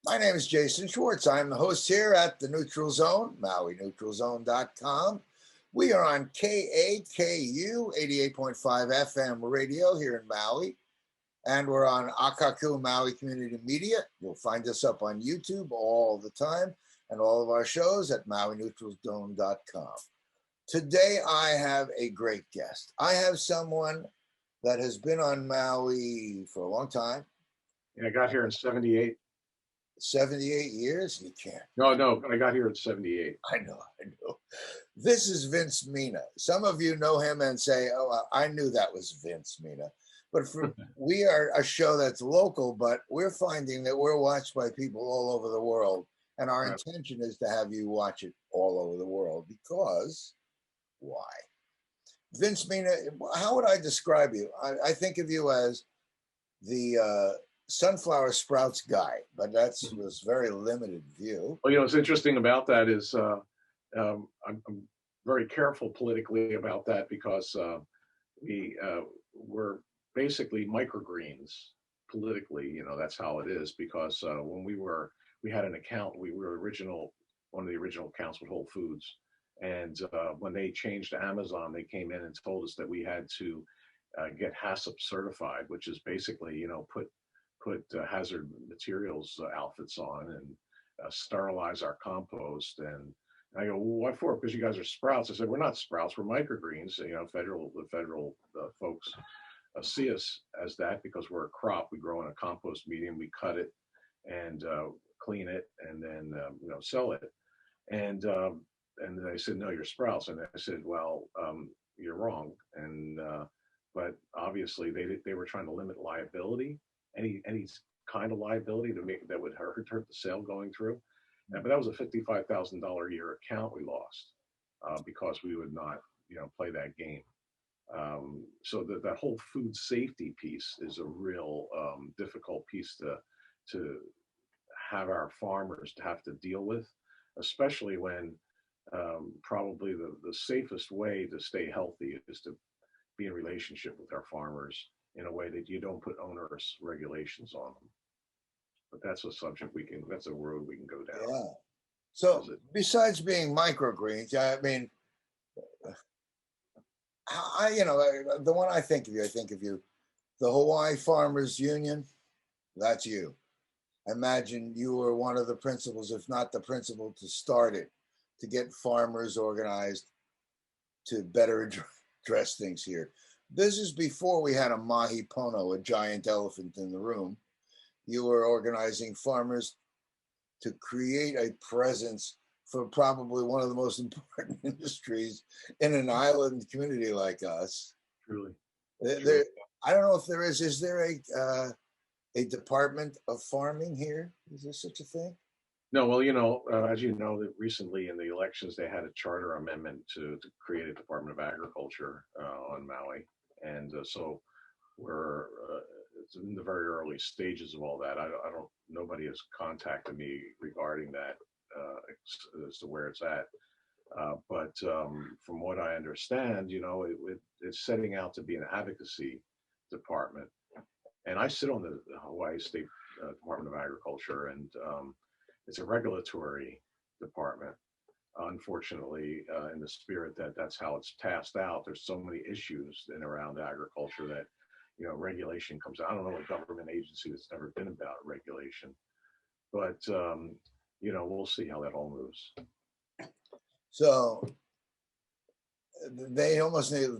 My name is Jason Schwartz. I'm the host here at the Neutral Zone, MauiNeutralZone.com. We are on KAKU 88.5 FM radio here in Maui, and we're on Akaku Maui Community Media. You'll find us up on YouTube all the time, and all of our shows at MauiNeutralZone.com. Today, I have a great guest. I have someone that has been on Maui for a long time. Yeah, I got here in 78. 78 years? You can't. No, I got here at 78. I know. This is Vince Mina. Some of you know him and say, oh, I knew that was Vince Mina. But we are a show that's local, but we're finding that we're watched by people all over the world. And our intention is to have you watch it all over the world because why? Vince Mina, how would I describe you? I think of you as the sunflower sprouts guy, but that's was very limited view. Well, what's interesting about that is I'm very careful politically about that because we're basically microgreens politically. That's how it is because when we had an account, we were one of the original accounts with Whole Foods. And when they changed to Amazon, they came in and told us that we had to get HACCP certified, which is basically, put hazard materials outfits on and sterilize our compost. And I go, well, what for? Because you guys are sprouts. I said, we're not sprouts, we're microgreens. The federal folks see us as that because we're a crop. We grow in a compost medium, we cut it and clean it and then sell it. And they said, no, you're sprouts. And I said, well, you're wrong. And but obviously they were trying to limit liability, any kind of liability that would hurt the sale going through. But that was a $55,000 a year account we lost because we would not play that game. So that whole food safety piece is a real difficult piece to have our farmers to have to deal with, especially when probably the safest way to stay healthy is to be in relationship with our farmers in a way that you don't put onerous regulations on them. But that's a subject that's a road we can go down. Yeah. So besides being microgreens, I mean, the one I think of you, the Hawaii Farmers Union, that's you. I imagine you were one of the principals, if not the principal, to start it, to get farmers organized to better address things here. This is before we had a mahi pono, a giant elephant in the room. You were organizing farmers to create a presence for probably one of the most important industries in an island community like us. Truly. I don't know if there is there a department of farming here? Is there such a thing? No, well, as you know, that recently in the elections, they had a charter amendment to create a Department of Agriculture on Maui. And so we're it's in the very early stages of all that. Nobody has contacted me regarding that as to where it's at. But from what I understand, it's setting out to be an advocacy department. And I sit on the Hawaii State Department of Agriculture, and it's a regulatory department. Unfortunately, in the spirit that's how it's tasked out, there's so many issues in around agriculture that, regulation comes out. I don't know a government agency that's never been about regulation, but, we'll see how that all moves. So they almost need,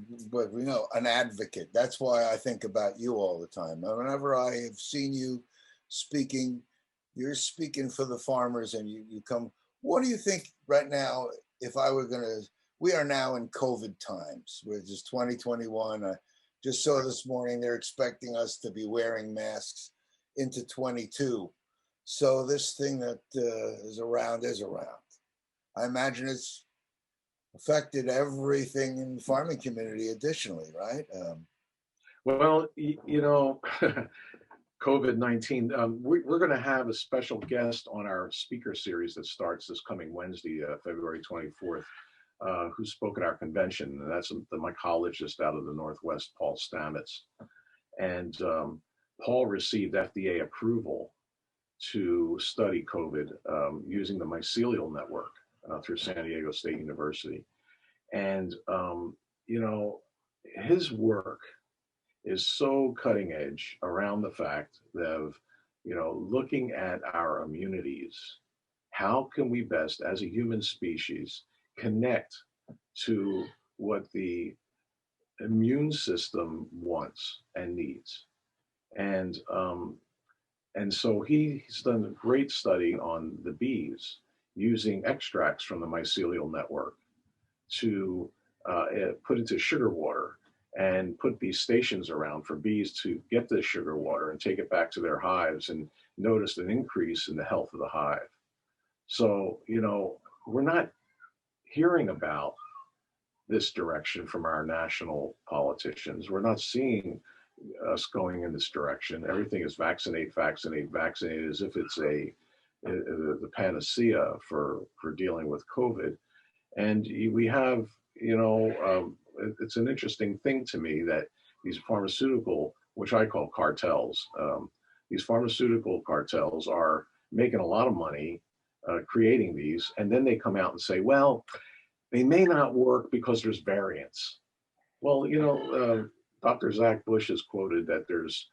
an advocate. That's why I think about you all the time. Whenever I have seen you speaking, you're speaking for the farmers and you come. What do you think right now, we are now in COVID times, which is 2021. I just saw this morning, they're expecting us to be wearing masks into 22. So this thing that is around. I imagine it's affected everything in the farming community additionally, right? Well, COVID-19, we're going to have a special guest on our speaker series that starts this coming Wednesday, February 24th, who spoke at our convention. And that's the mycologist out of the Northwest, Paul Stamets. And Paul received FDA approval to study COVID using the mycelial network through San Diego State University. And, you know, his work is so cutting edge around the fact of, you know, looking at our immunities. How can we best, as a human species, connect to what the immune system wants and needs? And so he's done a great study on the bees using extracts from the mycelial network to put into sugar water and put these stations around for bees to get the sugar water and take it back to their hives, and noticed an increase in the health of the hive. So, you know, we're not hearing about this direction from our national politicians. We're not seeing us going in this direction. Everything is vaccinate, vaccinate, vaccinate, as if it's the panacea for dealing with COVID. And we have, you know, it's an interesting thing to me that these pharmaceutical, which I call cartels, these pharmaceutical cartels are making a lot of money creating these, and then they come out and say, well, they may not work because there's variants. Well, you know, Dr. Zach Bush has quoted that there's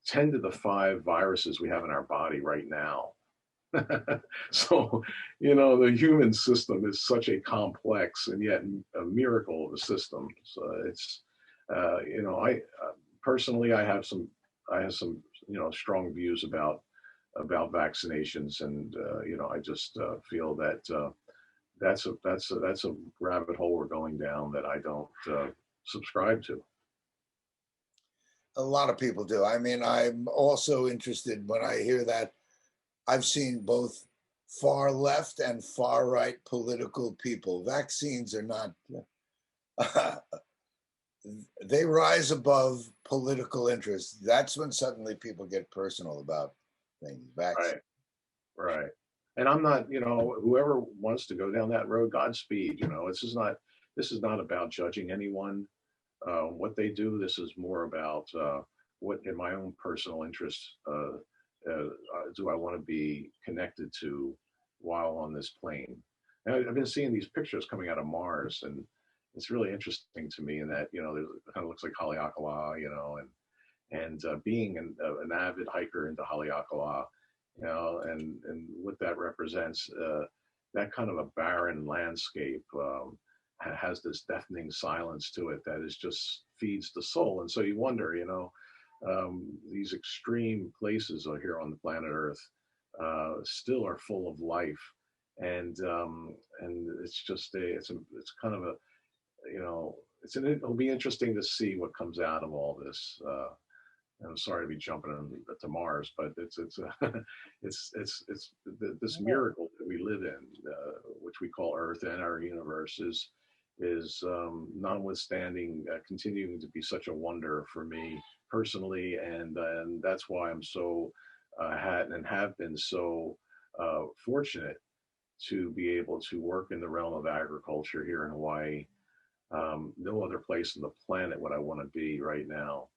10 to the 5 viruses we have in our body right now. So, you know, the human system is such a complex and yet a miracle of a system. So it's, you know, I personally, I have some, you know, strong views about vaccinations, and you know, I just feel that that's a rabbit hole we're going down that I don't subscribe to. A lot of people do. I mean, I'm also interested when I hear that. I've seen both far left and far right political people. Vaccines are not, they rise above political interests. That's when suddenly people get personal about things. Vaccines. Right, right. And I'm not, you know, whoever wants to go down that road, Godspeed. You know, this is not about judging anyone, what they do. This is more about what, in my own personal interest, do I want to be connected to while on this plane. And I've been seeing these pictures coming out of Mars, and it's really interesting to me in that, you know, it kind of looks like Haleakala, you know, and being an avid hiker into Haleakala, you know, and what that represents, that kind of a barren landscape has this deafening silence to it that is just feeds the soul. And so you wonder, you know, these extreme places are here on the planet Earth still are full of life, and it's just it's kind of a, you know, it'll be interesting to see what comes out of all this. I'm sorry to be jumping to Mars, but it's this miracle that we live in, which we call Earth and our universe, is notwithstanding continuing to be such a wonder for me personally, and that's why I'm so have been so fortunate to be able to work in the realm of agriculture here in Hawaii. No other place on the planet would I want to be right now,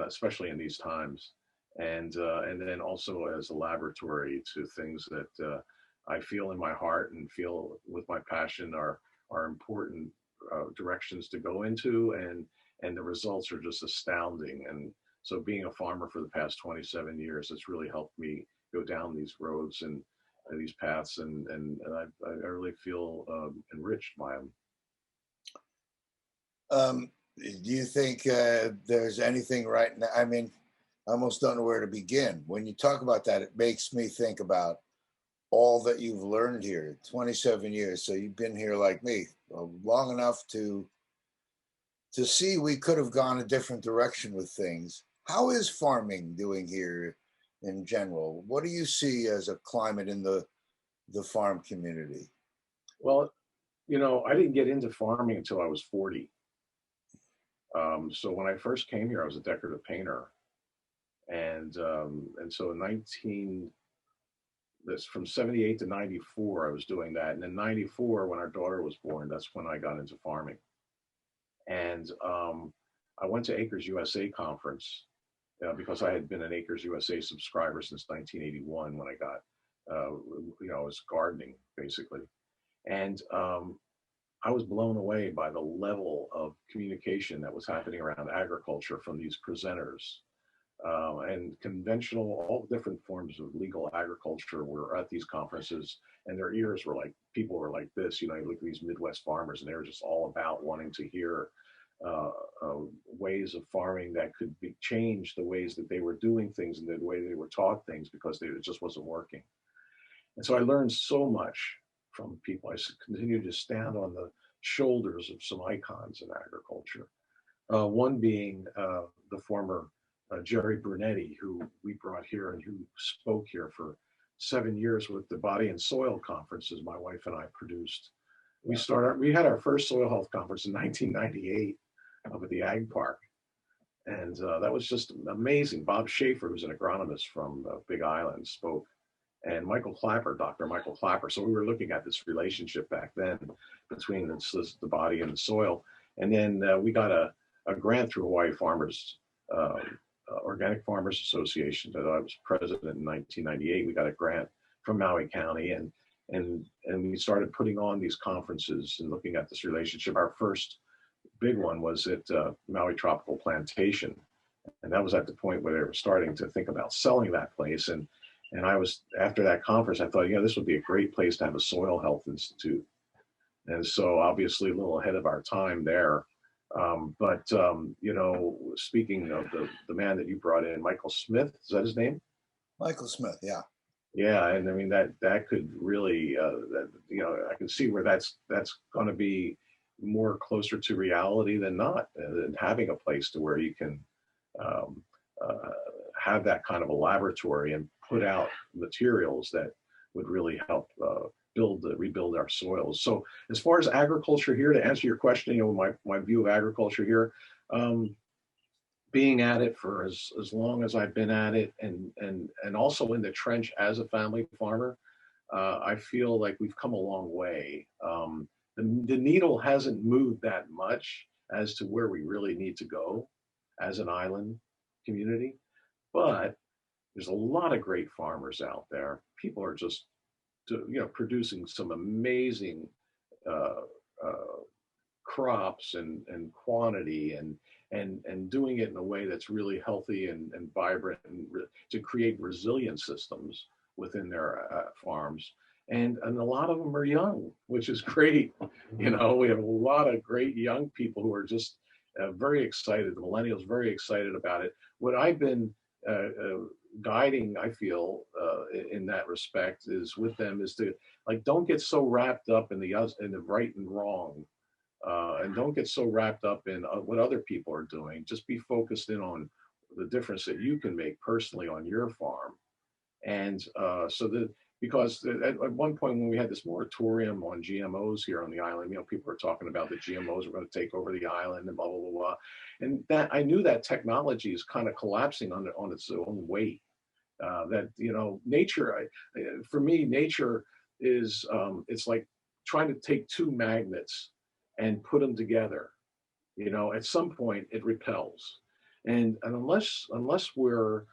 especially in these times. And then also as a laboratory to things that I feel in my heart and feel with my passion are important directions to go into, and the results are just astounding. And so being a farmer for the past 27 years, it's really helped me go down these roads and these paths, and I really feel enriched by them. Do you think there's anything right now? I mean, I almost don't know where to begin. When you talk about that, it makes me think about all that you've learned here, 27 years. So you've been here like me, long enough to see we could have gone a different direction with things. How is farming doing here in general? What do you see as a climate in the farm community? Well, you know, I didn't get into farming until I was 40. So when I first came here, I was a decorative painter, and so from 78 to 94, I was doing that, and in 94, when our daughter was born, that's when I got into farming. And I went to Acres USA conference because I had been an Acres USA subscriber since 1981 when I got, I was gardening basically. And I was blown away by the level of communication that was happening around agriculture from these presenters. And conventional, all different forms of legal agriculture were at these conferences, and their ears were like, people were like this, you look at these Midwest farmers, and they were just all about wanting to hear ways of farming that could change the ways that they were doing things and the way they were taught things, because it just wasn't working. And so I learned so much from people. I continued to stand on the shoulders of some icons in agriculture. One being the former Jerry Brunetti, who we brought here and who spoke here for 7 years with the Body and Soil conferences my wife and I produced. We had our first soil health conference in 1998 up at the Ag Park. And that was just amazing. Bob Schaefer, who's an agronomist from Big Island, spoke. And Michael Clapper, Dr. Michael Clapper. So we were looking at this relationship back then between the body and the soil. And then we got a grant through Hawaii Farmers, Organic Farmers Association, that I was president in 1998. We got a grant from Maui County, and we started putting on these conferences and looking at this relationship. Our first big one was at Maui Tropical Plantation. And that was at the point where they were starting to think about selling that place. And I was, after that conference, I thought, this would be a great place to have a soil health institute. And so obviously a little ahead of our time there. But speaking of the man that you brought in, Michael Smith, is that his name? Michael Smith, yeah. Yeah, and I mean, that could really, I can see where that's going to be more closer to reality than not, and having a place to where you can have that kind of a laboratory and put out materials that would really help rebuild our soils. So as far as agriculture here, to answer your question, my view of agriculture here, being at it for as long as I've been at it, and also in the trench as a family farmer, I feel like we've come a long way. The needle hasn't moved that much as to where we really need to go as an island community, but there's a lot of great farmers out there. People are just, producing some amazing crops and quantity and doing it in a way that's really healthy and vibrant, and to create resilient systems within their farms. And a lot of them are young, which is great. We have a lot of great young people who are just very excited. The millennials very excited about it. What I've been guiding, I feel, in that respect, is with them is to don't get so wrapped up in the right and wrong, and don't get so wrapped up in what other people are doing. Just be focused in on the difference that you can make personally on your farm. And because at one point when we had this moratorium on GMOs here on the island, people were talking about the GMOs were going to take over the island and blah, blah, blah, blah. And that I knew that technology is kind of collapsing on its own weight. Nature, for me, nature is, it's like trying to take two magnets and put them together. At some point it repels. And unless we're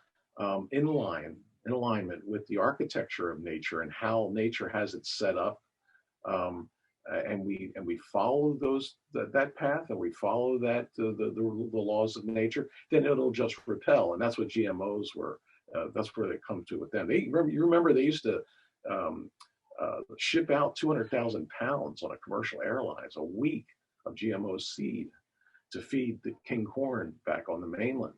in alignment with the architecture of nature and how nature has it set up, and we follow that path, and we follow that the laws of nature, then it'll just repel. And that's what GMOs were. That's where they come to with them. You remember they used to ship out 200,000 pounds on a commercial airlines a week of GMO seed to feed the king corn back on the mainland.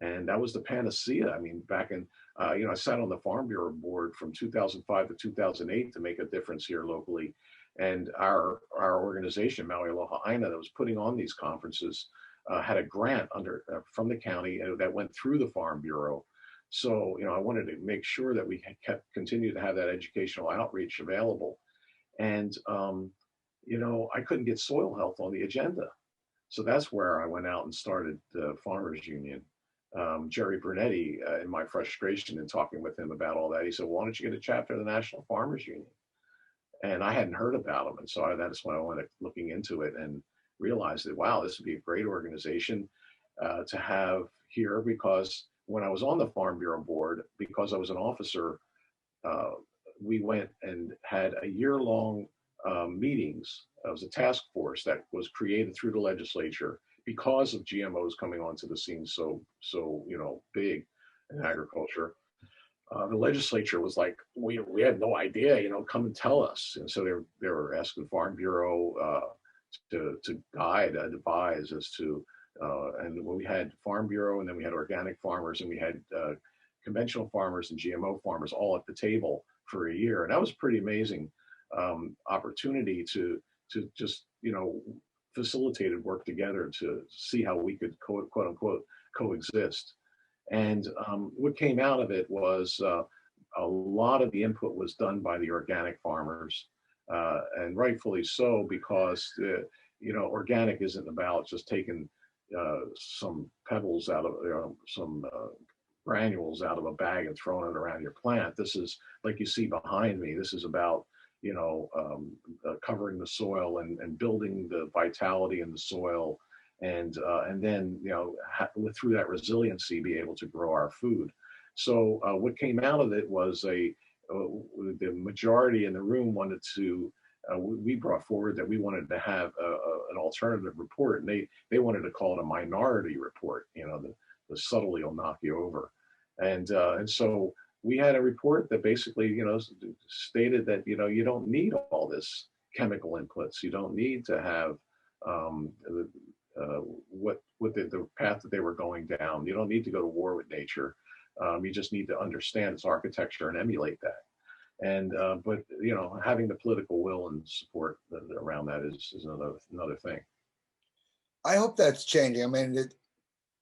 And that was the panacea. I mean, back in, I sat on the Farm Bureau board from 2005 to 2008 to make a difference here locally. And our organization, Maui Aloha Aina, that was putting on these conferences, had a grant from the county that went through the Farm Bureau. So, I wanted to make sure that we continue to have that educational outreach available. And, I couldn't get soil health on the agenda. So that's where I went out and started the Farmers Union. Jerry Brunetti, in my frustration in talking with him about all that, he said, why don't you get a chapter of the National Farmers Union? And I hadn't heard about them. And so that's when I went looking into it and realized that, wow, this would be a great organization to have here, because when I was on the Farm Bureau board, because I was an officer, uh, we went and had a year-long meetings. It was a task force that was created through the legislature because of GMOs coming onto the scene so big in agriculture. The legislature was like, we had no idea, come and tell us. And so they were asking Farm Bureau to guide, advise as to, and when we had Farm Bureau, and then we had organic farmers, and we had conventional farmers and GMO farmers all at the table for a year. And that was pretty amazing opportunity to just, facilitate and work together to see how we could quote unquote coexist. And what came out of it was a lot of the input was done by the organic farmers, and rightfully so, because organic isn't about just taking some pebbles out of some granules out of a bag and throwing it around your plant. This is, like you see behind me, this is about covering the soil and building the vitality in the soil, and then through that resiliency be able to grow our food. So what came out of it was the majority in the room wanted to. We brought forward that we wanted to have an alternative report, and they wanted to call it a minority report. The subtly will knock you over, and so we had a report that basically stated that you don't need all this chemical inputs. You don't need to have the path that they were going down. You don't need to go to war with nature. You just need to understand its architecture and emulate that. And but having the political will and support around that is another thing. I hope that's changing. I mean,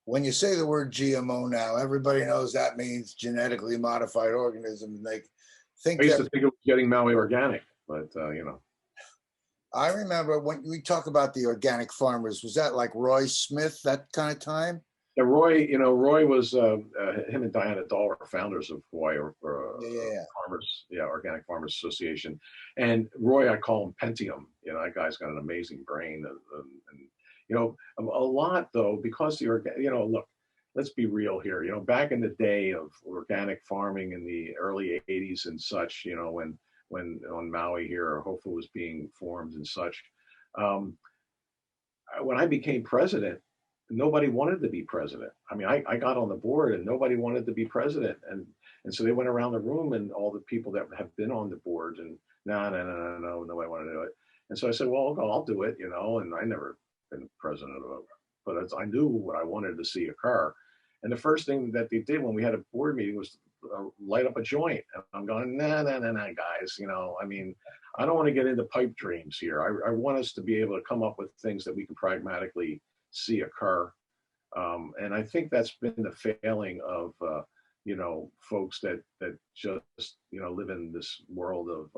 when you say the word GMO now, everybody knows that means genetically modified organism. And they think I used to think it was getting Maui organic, but I remember when we talk about the organic farmers, was that like Roy Smith, that kind of time? Yeah, Roy was him and Diana Dahl were founders of Hawaii Farmers, Organic Farmers Association. And Roy, I call him Pentium. That guy's got an amazing brain, and a lot though, because look, let's be real here. Back in the day of organic farming in the early '80s and such, when on Maui here, HFUU was being formed and such. When I became president, nobody wanted to be president. I mean, I got on the board and nobody wanted to be president. And so they went around the room, and all the people that have been on the board, and no, nobody wanted to do it. And so I said, well, I'll do it, and I never been president of it, but I knew what I wanted to see occur. And the first thing that they did when we had a board meeting was light up a joint. And I'm going, nah, guys, I mean, I don't want to get into pipe dreams here. I want us to be able to come up with things that we can pragmatically see occur. And I think that's been the failing of, folks that just, live in this world of,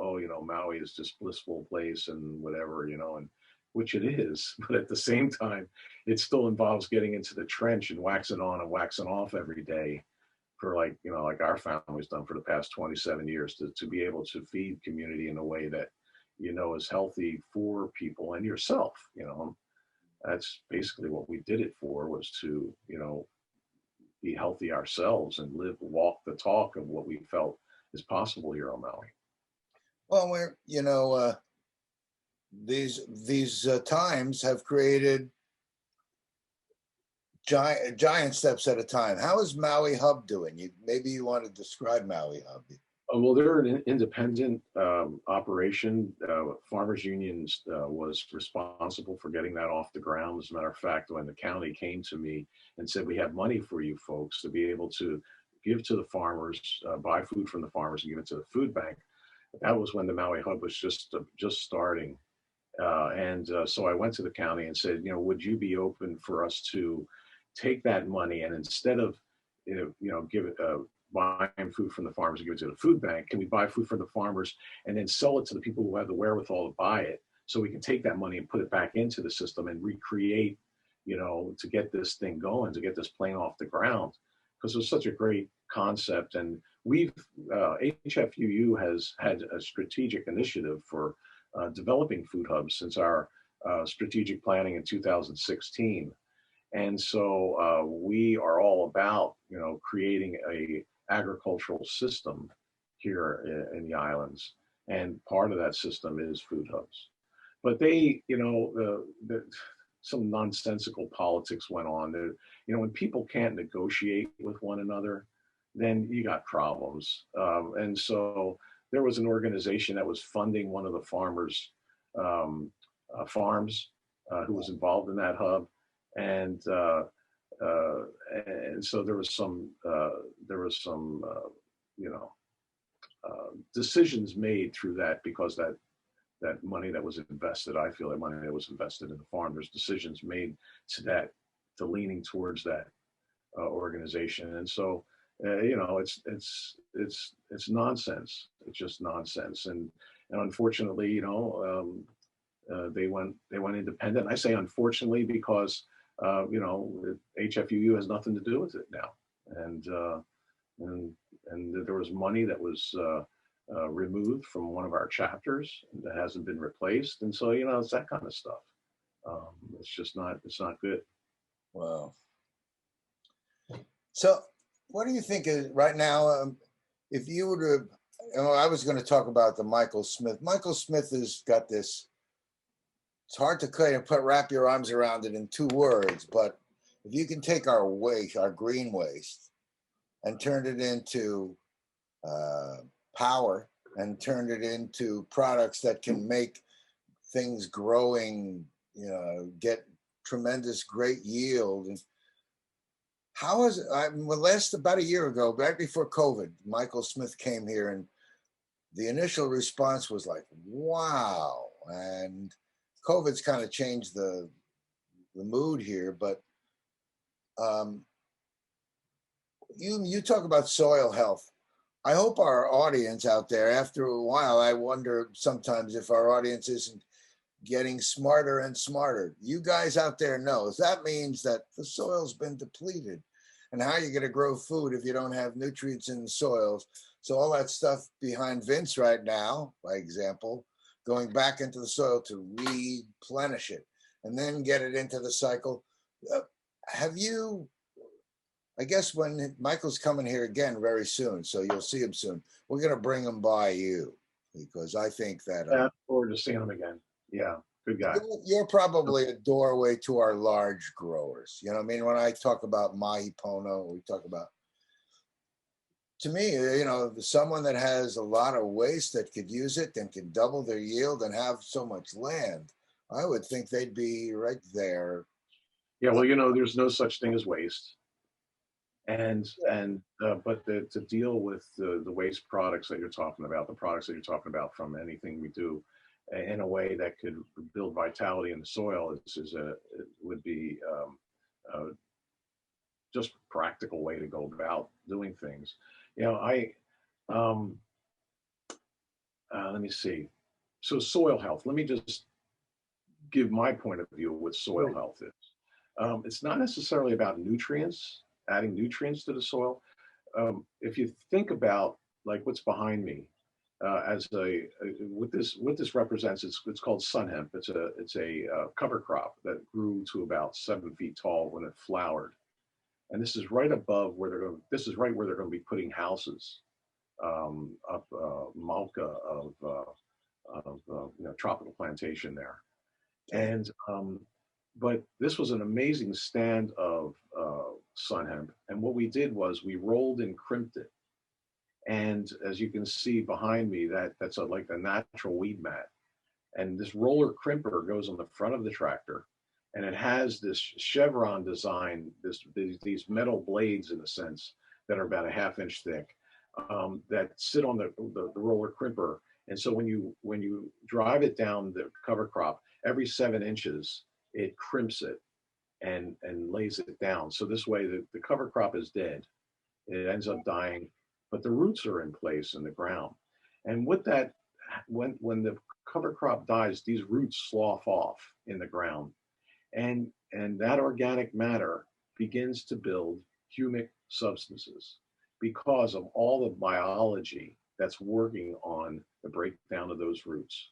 Maui is this blissful place and whatever, and which it is. But at the same time, it still involves getting into the trench and waxing on and waxing off every day for like our family's done for the past 27 years to be able to feed community in a way that, is healthy for people and yourself, That's basically what we did it for, was to, be healthy ourselves and walk the talk of what we felt is possible here on Maui. Well, these times have created giant steps at a time. How is Maui Hub doing? Maybe you want to describe Maui Hub. Well, they're an independent operation. Farmers Unions was responsible for getting that off the ground. As a matter of fact, when the county came to me and said, we have money for you folks to be able to give to the farmers, buy food from the farmers and give it to the food bank, that was when the Maui Hub was just starting. So I went to the county and said, would you be open for us to take that money, and instead of, give it, buying food from the farmers and give it to the food bank, can we buy food from the farmers and then sell it to the people who have the wherewithal to buy it, so we can take that money and put it back into the system and recreate, to get this thing going, to get this plane off the ground, because it was such a great concept. And we've, HFUU has had a strategic initiative for developing food hubs since our strategic planning in 2016. And so we are all about, creating a agricultural system here in the islands. And part of that system is food hubs. But they, some nonsensical politics went on. When people can't negotiate with one another, then you got problems. And so there was an organization that was funding one of the farmers' farms who was involved in that hub, and so there was some decisions made through that, because that money that was invested, I feel that money that was invested in the farm, there's decisions made to leaning towards that organization. And so it's nonsense. It's just nonsense. And unfortunately, they went independent. I say unfortunately because HFUU has nothing to do with it now, and there was money that was removed from one of our chapters that hasn't been replaced, and so it's that kind of stuff. It's not good. Wow. So, what do you think is right now? If you were to, I was going to talk about the Michael Smith. Michael Smith has got this. It's hard to wrap your arms around it in 2 words, but if you can take our waste, our green waste, and turn it into power, and turn it into products that can make things growing, get tremendous great yield. And how is it? Last about a year ago, right before COVID, Michael Smith came here, and the initial response was like, wow. And COVID's kind of changed the mood here, but you talk about soil health. I hope our audience out there, after a while, I wonder sometimes if our audience isn't getting smarter and smarter. You guys out there know that means that the soil's been depleted. And how are you going to grow food if you don't have nutrients in the soils? So all that stuff behind Vince right now, by example, going back into the soil to replenish it and then get it into the cycle. Have you, I guess when Michael's coming here again very soon, so you'll see him soon, we're going to bring him by you, because I think that... I look forward to seeing him again. Yeah, good guy. You're probably a doorway to our large growers. You know what I mean? When I talk about mahi pono, we talk about... To me, someone that has a lot of waste that could use it and can double their yield and have so much land, I would think they'd be right there. Yeah, well, there's no such thing as waste. But to deal with the waste products that you're talking about, the products that you're talking about from anything we do in a way that could build vitality in the soil would be just practical way to go about doing things. Let me see. So soil health, let me just give my point of view of what soil health is. It's not necessarily about nutrients, adding nutrients to the soil. If you think about like what's behind me, what this represents, it's called sun hemp. It's a cover crop that grew to about 7 feet tall when it flowered, and this is right above where this is right where they're going to be putting houses up Malka of tropical plantation there, and but this was an amazing stand of sun hemp, and what we did was we rolled and crimped it. And as you can see behind me, that's like a natural weed mat. And this roller crimper goes on the front of the tractor, and it has this chevron design, these metal blades in a sense that are about a 1/2 inch thick that sit on the roller crimper. And so when you drive it down the cover crop, every 7 inches, it crimps it and lays it down. So this way the cover crop is dead. It ends up dying, but the roots are in place in the ground. And with that, when the cover crop dies, these roots slough off in the ground. And that organic matter begins to build humic substances because of all the biology that's working on the breakdown of those roots.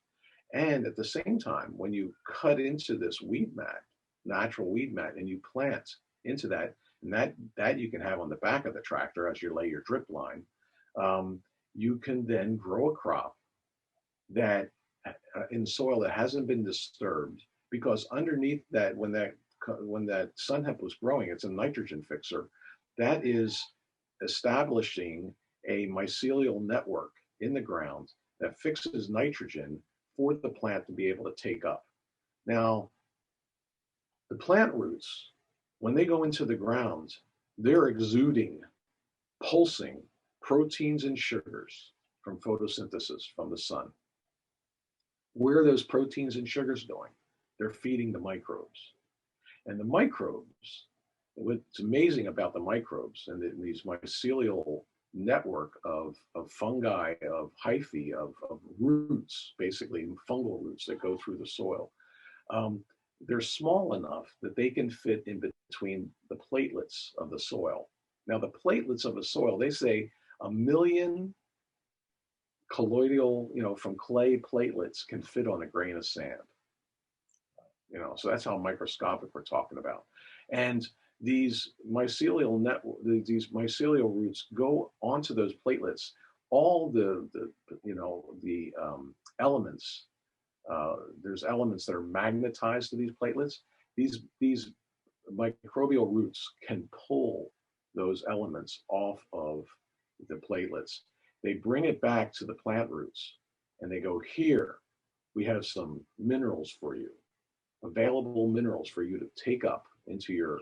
And at the same time, when you cut into this weed mat, natural weed mat and you plant into that, and that you can have on the back of the tractor as you lay your drip line, you can then grow a crop that in soil that hasn't been disturbed, because underneath that, when that sun hemp was growing, it's a nitrogen fixer that is establishing a mycelial network in the ground that fixes nitrogen for the plant to be able to take up. Now, the plant roots, when they go into the ground, they're exuding, pulsing proteins and sugars from photosynthesis from the sun. Where are those proteins and sugars going? They're feeding the microbes. And the microbes, what's amazing about the microbes and these mycelial network of fungi, of hyphae, of roots, basically fungal roots that go through the soil, they're small enough that they can fit in between the platelets of the soil. Now, the platelets of the soil, they say 1 million colloidal, from clay platelets can fit on a grain of sand. So that's how microscopic we're talking about. And these mycelial roots go onto those platelets. All the elements. There's elements that are magnetized to these platelets. These microbial roots can pull those elements off of the platelets. They bring it back to the plant roots, and they go, here, we have some minerals for you, available minerals for you to take up into your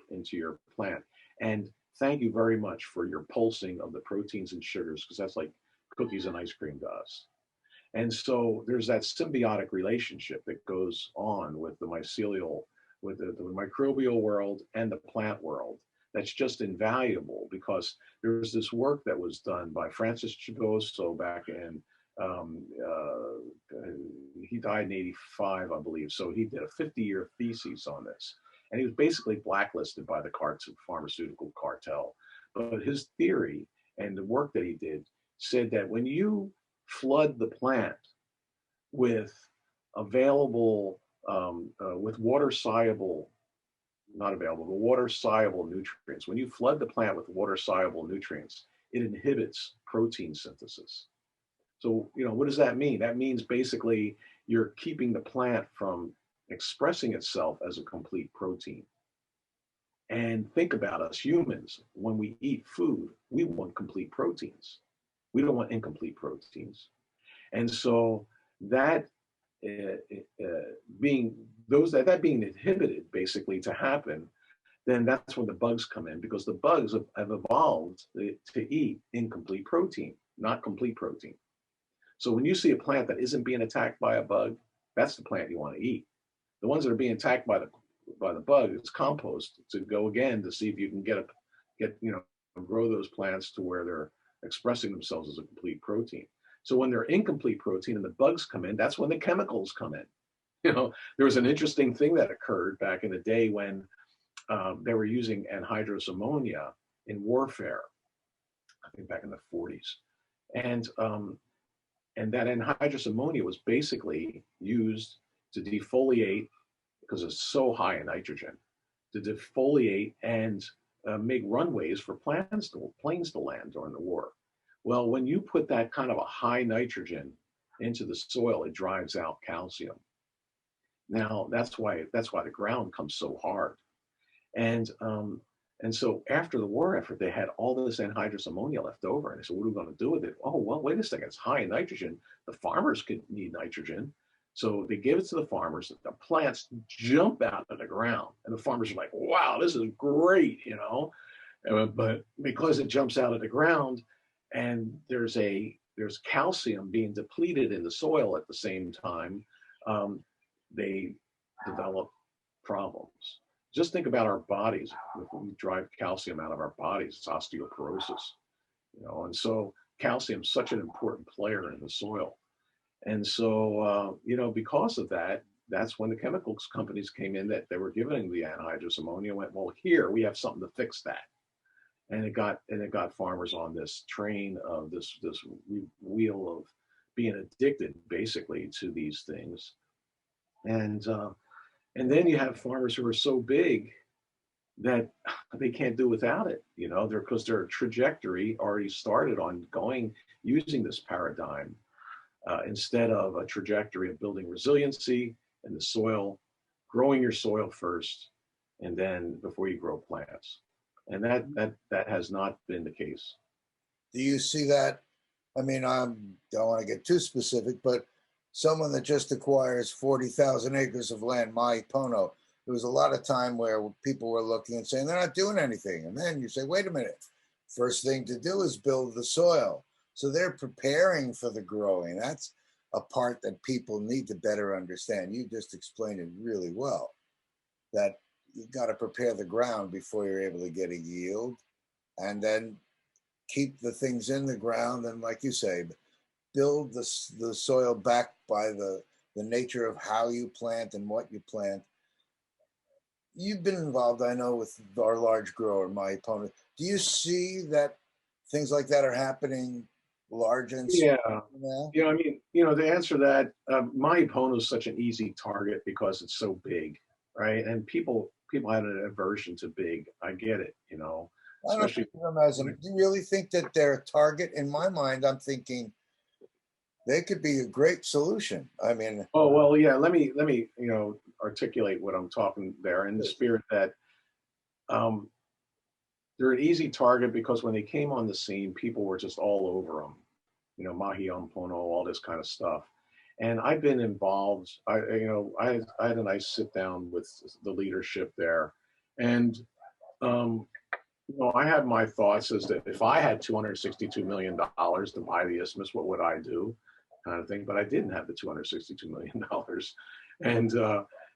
plant. And thank you very much for your pulsing of the proteins and sugars, because that's like cookies and ice cream to us. And so there's that symbiotic relationship that goes on with the mycelial, with the microbial world and the plant world. That's just invaluable, because there's this work that was done by Francis Chigoso back in, he died in 85, I believe. So he did a 50-year thesis on this. And he was basically blacklisted by the pharmaceutical cartel. But his theory and the work that he did said that when you flood the plant with available, with water-soluble nutrients, when you flood the plant with water-soluble nutrients, it inhibits protein synthesis. So, what does that mean? That means basically you're keeping the plant from expressing itself as a complete protein. And think about us humans. When we eat food, we want complete proteins. We don't want incomplete proteins. And so that being inhibited basically to happen, then that's when the bugs come in, because the bugs have evolved to eat incomplete protein, not complete protein. So when you see a plant that isn't being attacked by a bug, that's the plant you want to eat. The ones that are being attacked by the bug is compost, to go again to see if you can grow those plants to where they're expressing themselves as a complete protein. So when they're incomplete protein and the bugs come in, that's when the chemicals come in. There was an interesting thing that occurred back in the day when they were using anhydrous ammonia in warfare, I think back in the 40s. And that anhydrous ammonia was basically used to defoliate, because it's so high in nitrogen, to defoliate and make runways for planes to land during the war. Well, when you put that kind of a high nitrogen into the soil, it drives out calcium. Now, that's why the ground comes so hard. And so after the war effort, they had all this anhydrous ammonia left over. And they said, what are we going to do with it? Oh, well, wait a second. It's high in nitrogen. The farmers could need nitrogen. So they give it to the farmers. The plants jump out of the ground. And the farmers are like, wow, this is great, But because it jumps out of the ground and there's calcium being depleted in the soil at the same time, they develop problems. Just think about our bodies. If we drive calcium out of our bodies, it's osteoporosis, and so calcium is such an important player in the soil. And so, because of that, that's when the chemicals companies came in, that they were giving the anhydrous ammonia, went, well, here, we have something to fix that. And it got farmers on this train of this wheel of being addicted basically to these things. And And then you have farmers who are so big that they can't do without it, because their trajectory already started on using this paradigm instead of a trajectory of building resiliency in the soil, growing your soil first, and then before you grow plants. And that has not been the case. Do you see that? I mean, I don't want to get too specific, but someone that just acquires 40,000 acres of land, Maui Pono, there was a lot of time where people were looking and saying they're not doing anything. And then you say, wait a minute, first thing to do is build the soil. So they're preparing for the growing. That's a part that people need to better understand. You just explained it really well, that you've got to prepare the ground before you're able to get a yield, and then keep the things in the ground. And like you say, build the soil back by the nature of how you plant and what you plant. You've been involved, I know, with our large grower, my opponent. Do you see that things like that are happening large and small now? To answer that, my opponent is such an easy target because it's so big, right? And people have an aversion to big. I get it, I don't especially. think of them as do you really think that they're a target? In my mind, I'm thinking they could be a great solution. I mean, oh well, yeah. Let me articulate what I'm talking there in the spirit that they're an easy target because when they came on the scene, people were just all over them. Mahi Pono, all this kind of stuff. And I've been involved. I had a nice sit down with the leadership there, and I had my thoughts as that if I had $262 million to buy the isthmus, what would I do, kind of thing. But I didn't have the $262 million,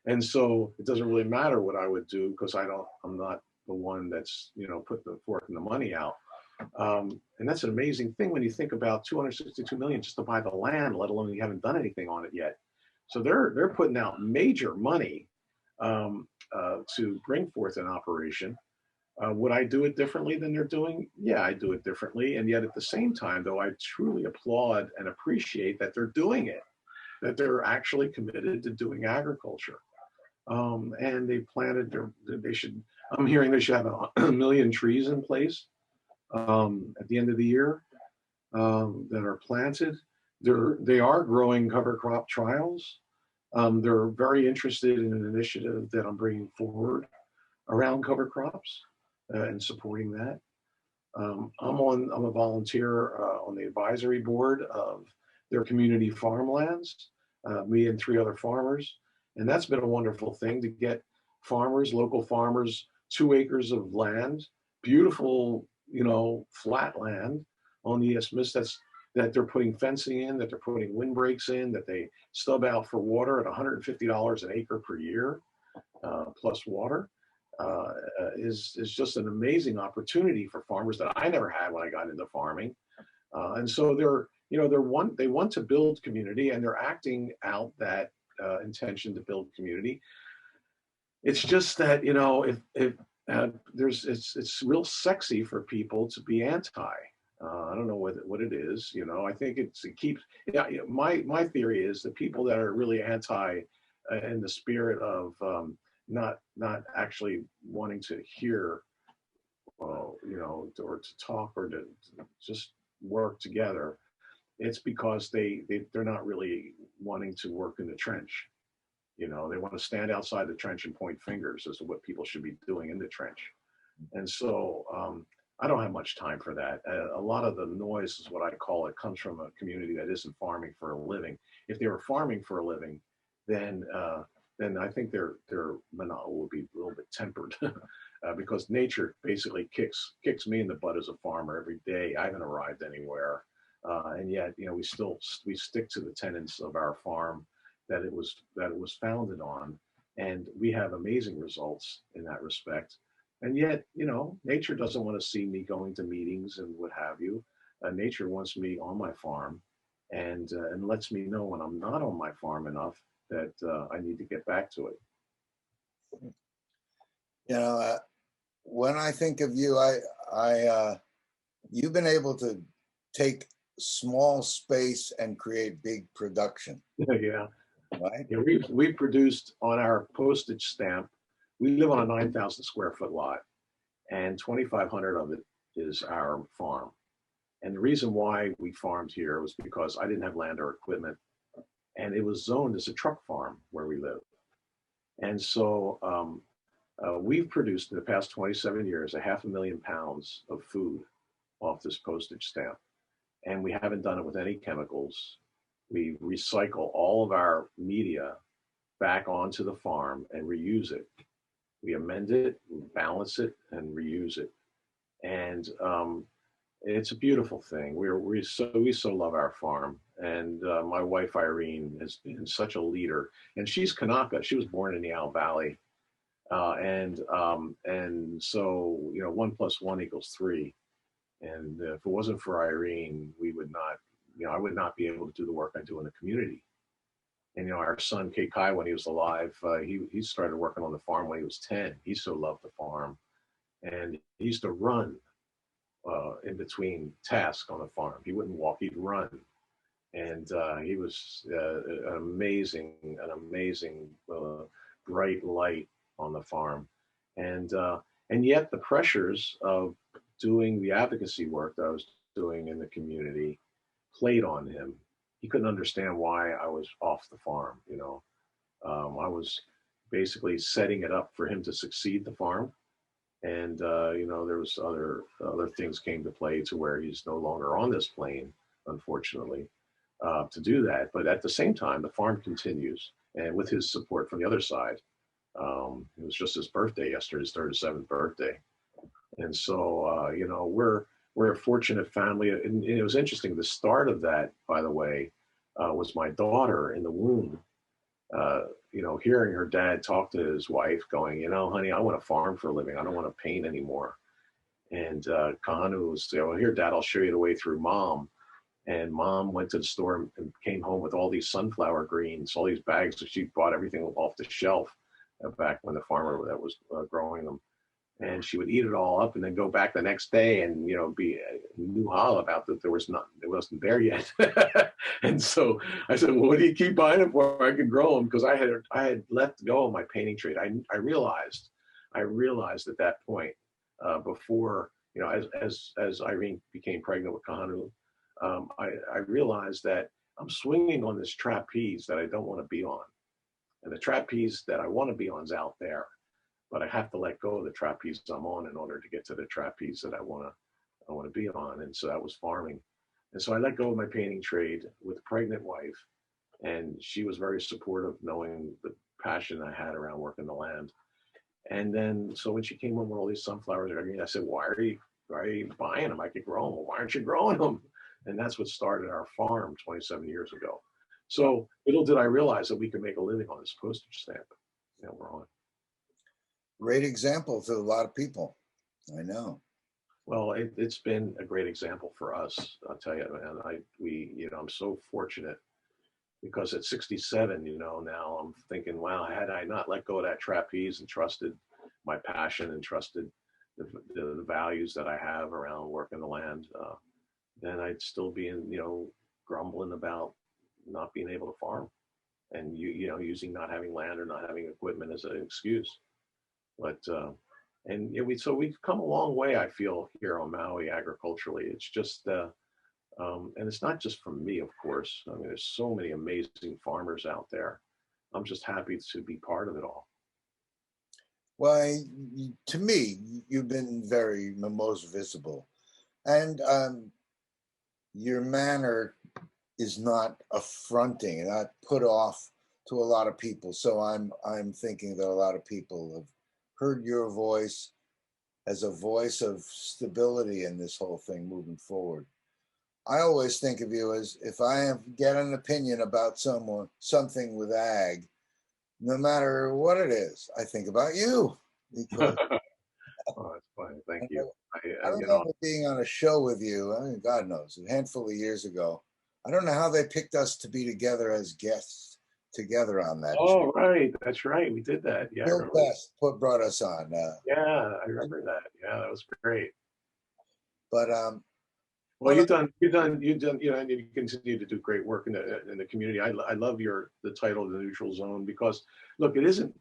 and so it doesn't really matter what I would do because I'm not the one that's put the fork in the money out. And that's an amazing thing when you think about 262 million just to buy the land, let alone you haven't done anything on it yet. So they're putting out major money to bring forth an operation. Would I do it differently than they're doing? Yeah, I do it differently. And yet at the same time, though, I truly applaud and appreciate that they're doing it, that they're actually committed to doing agriculture. And they planted I'm hearing they should have a million trees in place at the end of the year that are planted. They are growing cover crop trials. They're very interested in an initiative that I'm bringing forward around cover crops and supporting that. I'm a volunteer on the advisory board of their community farmlands, me and 3 other farmers. And that's been a wonderful thing to get local farmers, 2 acres of land, beautiful, flat land on the isthmus that they're putting fencing in, that they're putting windbreaks in, that they stub out for water at $150 an acre per year, plus water, is just an amazing opportunity for farmers that I never had when I got into farming. And so they want to build community, and they're acting out that intention to build community. It's just that it's real sexy for people to be anti. I don't know what it is. I think it keeps. Yeah, my theory is that people that are really anti, in the spirit of not actually wanting to hear, or to talk or to just work together. It's because they're not really wanting to work in the trench. They want to stand outside the trench and point fingers as to what people should be doing in the trench. And so I don't have much time for that. A lot of the noise is what I call it, comes from a community that isn't farming for a living. If they were farming for a living, then I think their monotony will be a little bit tempered because nature basically kicks me in the butt as a farmer every day. I haven't arrived anywhere. And yet, we stick to the tenets of our farm that it was founded on, and we have amazing results in that respect. And yet, nature doesn't want to see me going to meetings and what have you. Nature wants me on my farm, and lets me know when I'm not on my farm enough that I need to get back to it. When I think of you, you've been able to take small space and create big production. Yeah. right? Yeah, we produced on our postage stamp. We live on a 9,000 square foot lot, and 2,500 of it is our farm. And the reason why we farmed here was because I didn't have land or equipment, and it was zoned as a truck farm where we live. And so we've produced in the past 27 years 500,000 pounds of food off this postage stamp. And we haven't done it with any chemicals. We recycle all of our media back onto the farm and reuse it. We amend it, balance it, and reuse it. And it's a beautiful thing. We so love our farm. And my wife Irene has been such a leader. And she's Kanaka. She was born in the Owl Valley. And so, you know, 1 + 1 = 3. And if it wasn't for Irene, we would not, you know, I would not be able to do the work I do in the community. And, you know, our son, Kay Kai, when he was alive, he started working on the farm when he was 10. He so loved the farm. And he used to run in between tasks on the farm. He wouldn't walk, he'd run. And he was an amazing bright light on the farm. And yet the pressures of doing the advocacy work that I was doing in the community played on him. He couldn't understand why I was off the farm, you know. I was basically setting it up for him to succeed the farm. And, you know, there was other things came to play to where he's no longer on this plane, unfortunately, to do that. But at the same time, the farm continues. And with his support from the other side, it was just his birthday yesterday, his 37th birthday. And so, you know, we're a fortunate family. And it was interesting. The start of that, by the way, was my daughter in the womb. You know, hearing her dad talk to his wife, going, you know, honey, I want to farm for a living. I don't want to paint anymore. And Kahanu was, well, here, Dad, I'll show you the way through Mom. And Mom went to the store and came home with all these sunflower greens, all these bags. So she bought everything off the shelf back when the farmer that was growing them. And she would eat it all up and then go back the next day and, you know, be new-hal about that it wasn't there yet. And so I said, well, what do you keep buying them for? I could grow them, because I had let go of my painting trade. I realized at that point, before, you know, as Irene became pregnant with Kahanu, I realized that I'm swinging on this trapeze that I don't want to be on. And the trapeze that I want to be on is out there. But I have to let go of the trapeze I'm on in order to get to the trapeze that I want to be on. And so that was farming. And so I let go of my painting trade with a pregnant wife, and she was very supportive, knowing the passion I had around working the land. And then, so when she came home with all these sunflowers and everything, I said, why are you buying them? I could grow them. Well, why aren't you growing them? And that's what started our farm 27 years ago. So little did I realize that we could make a living on this postage stamp that we're on. Great example to a lot of people. I know. Well, it's been a great example for us, I'll tell you. And you know, I'm so fortunate, because at 67, you know, now I'm thinking, wow, had I not let go of that trapeze and trusted my passion and trusted the values that I have around working the land, then I'd still be you know, grumbling about not being able to farm, and you know, using not having land or not having equipment as an excuse. But and yeah, we've come a long way, I feel, here on Maui agriculturally. It's just and it's not just from me, of course. I mean, there's so many amazing farmers out there. I'm just happy to be part of it all. Well, to me, you've been very most visible, and your manner is not affronting and not put off to a lot of people. So I'm thinking that a lot of people have heard your voice as a voice of stability in this whole thing moving forward. I always think of you as, if I get an opinion about something with ag, no matter what it is, I think about you. Because Oh, that's funny. Thank you. I remember being on a show with you, I mean, God knows, a handful of years ago. I don't know how they picked us to be together as guests together on that Oh, show. right. That's right. We did that. Yeah. Bill Best brought us on. Yeah, I remember that. Yeah, that was great. But Well, you've done, you know, and you continue to do great work in the community. I love the title, The Neutral Zone, because look, it isn't,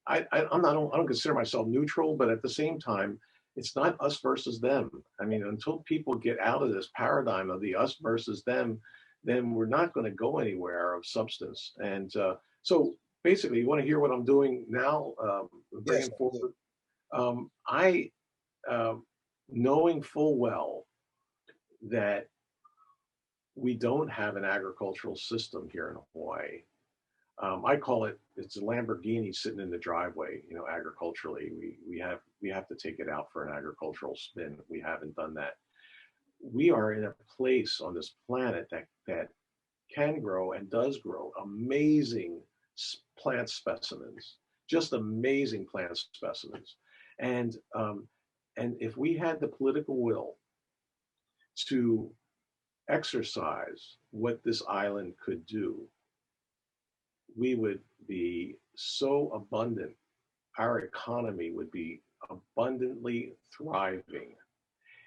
I don't consider myself neutral, but at the same time, it's not us versus them. I mean, until people get out of this paradigm of the us versus them, then we're not going to go anywhere of substance. And so basically, you want to hear what I'm doing now, Yes, bringing I do. forward. I, knowing full well that we don't have an agricultural system here in Hawaii. I call it's a Lamborghini sitting in the driveway, you know, agriculturally. We have to take it out for an agricultural spin. We haven't done that. We are in a place on this planet that can grow and does grow amazing plant specimens, just amazing plant specimens. And and if we had the political will to exercise what this island could do, we would be so abundant. Our economy would be abundantly thriving,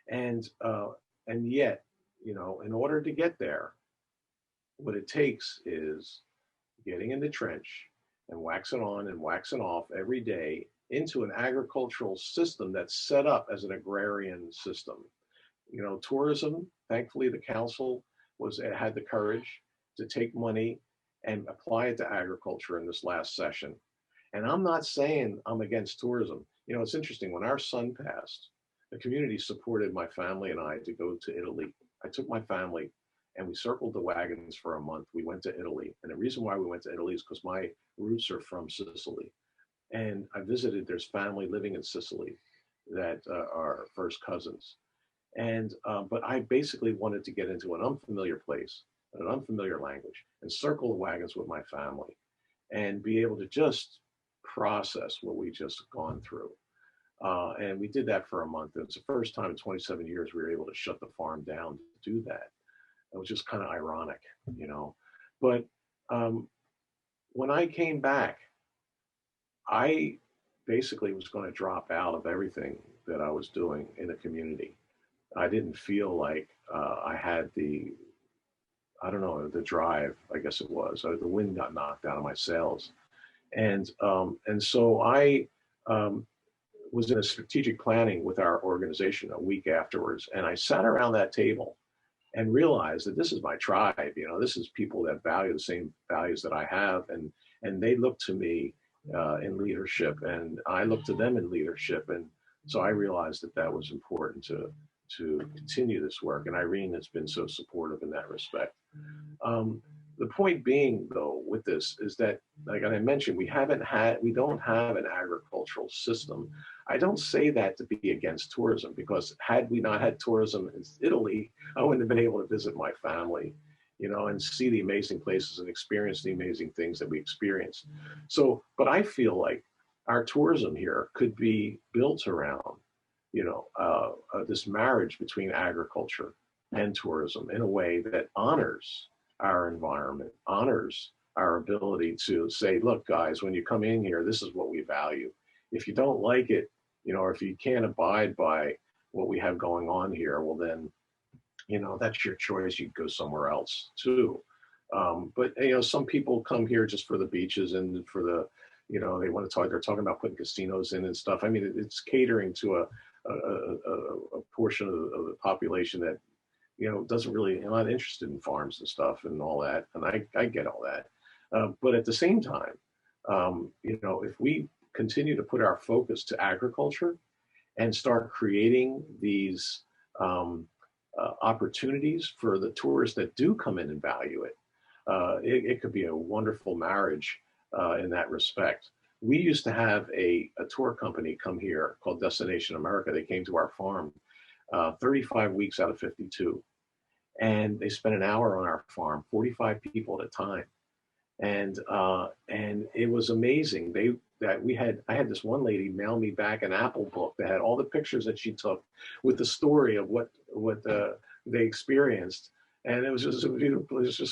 and yet, you know, in order to get there, what it takes is getting in the trench and waxing on and waxing off every day into an agricultural system that's set up as an agrarian system. You know, tourism, thankfully the council had the courage to take money and apply it to agriculture in this last session. And I'm not saying I'm against tourism. You know, it's interesting, when our son passed, the community supported my family and I to go to Italy. I took my family and we circled the wagons for a month. We went to Italy. And the reason why we went to Italy is because my roots are from Sicily. And I visited, there's family living in Sicily that are first cousins. And but I basically wanted to get into an unfamiliar place, an unfamiliar language, and circle the wagons with my family, and be able to just process what we just gone through. And we did that for a month. It was the first time in 27 years we were able to shut the farm down to do that. It was just kind of ironic, you know. But when I came back, I basically was going to drop out of everything that I was doing in the community. I didn't feel like I had I don't know, the drive, I guess it was. The wind got knocked out of my sails. And so I was in a strategic planning with our organization a week afterwards. And I sat around that table and realized that this is my tribe. You know, this is people that value the same values that I have. And they look to me in leadership, and I look to them in leadership. And so I realized that that was important to continue this work. And Irene has been so supportive in that respect. The point being, though, with this is that, like I mentioned, we don't have an agricultural system. I don't say that to be against tourism, because had we not had tourism in Italy, I wouldn't have been able to visit my family, you know, and see the amazing places and experience the amazing things that we experience. So, but I feel like our tourism here could be built around, you know, this marriage between agriculture and tourism in a way that honors our environment, honors our ability to say, look, guys, when you come in here, this is what we value. If you don't like it, you know, or if you can't abide by what we have going on here, well, then, you know, that's your choice. You go somewhere else too. But, you know, some people come here just for the beaches and for the, you know, they want to talk, they're talking about putting casinos in and stuff. I mean, it's catering to a portion of the population that, you know, doesn't really, I'm not interested in farms and stuff and all that. And I get all that. But at the same time, you know, if we continue to put our focus to agriculture and start creating these opportunities for the tourists that do come in and value it, it could be a wonderful marriage in that respect. We used to have a tour company come here called Destination America. They came to our farm 35 weeks out of 52. And they spent an hour on our farm, 45 people at a time. And it was amazing. I had this one lady mail me back an Apple book that had all the pictures that she took with the story of what they experienced. And it was just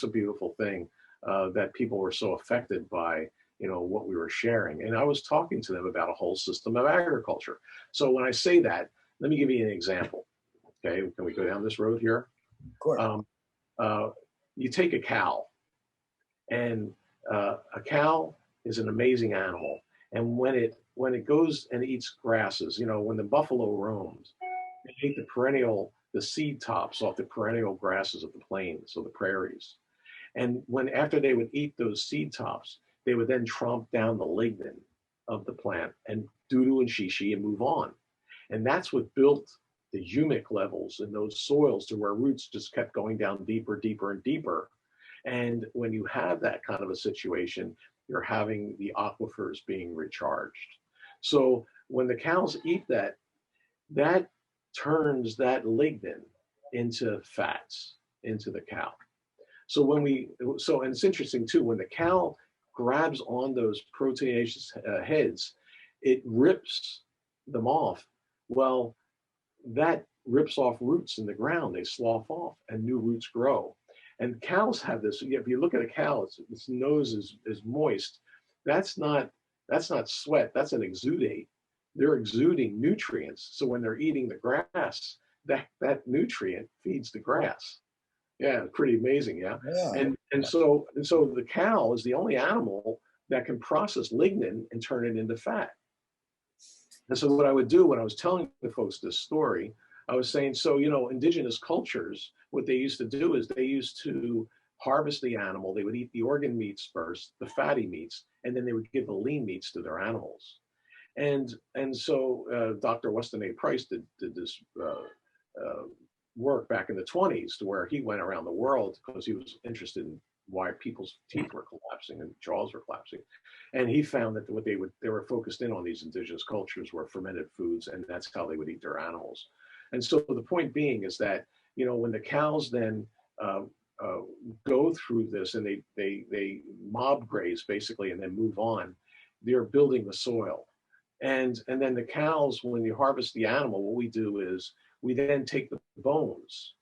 a beautiful thing that people were so affected by, you know, what we were sharing. And I was talking to them about a whole system of agriculture. So when I say that, let me give you an example. Okay, can we go down this road here? Of course. Uh, you take a cow, and a cow is an amazing animal. And when it goes and eats grasses, when the buffalo roams, they eat the seed tops off the perennial grasses of the plains or the prairies. And after they would eat those seed tops, they would then tromp down the lignin of the plant and doo-doo and shishi and move on. And that's what built the humic levels in those soils to where roots just kept going down deeper, deeper, and deeper. And when you have that kind of a situation, you're having the aquifers being recharged. So when the cows eat that, that turns that lignin into fats into the cow. So and it's interesting too, when the cow grabs on those proteinaceous heads, it rips them off. Well, that rips off roots in the ground. They slough off and new roots grow. And cows have this. If you look at a cow, its nose is moist. That's not sweat. That's an exudate. They're exuding nutrients. So when they're eating the grass, that nutrient feeds the grass. Yeah, pretty amazing. Yeah. Yeah. And so the cow is the only animal that can process lignin and turn it into fat. And so what I would do when I was telling the folks this story, I was saying, so, indigenous cultures, what they used to do is they used to harvest the animal. They would eat the organ meats first, the fatty meats, and then they would give the lean meats to their animals. And so Dr. Weston A. Price did this work back in the 20s, to where he went around the world because he was interested in why people's teeth were collapsing and jaws were collapsing. And he found that they were focused in on these indigenous cultures were fermented foods, and that's how they would eat their animals. And so the point being is that, when the cows then go through this and they mob graze basically and then move on, they're building the soil. And then the cows, when you harvest the animal, what we do is we then take the bones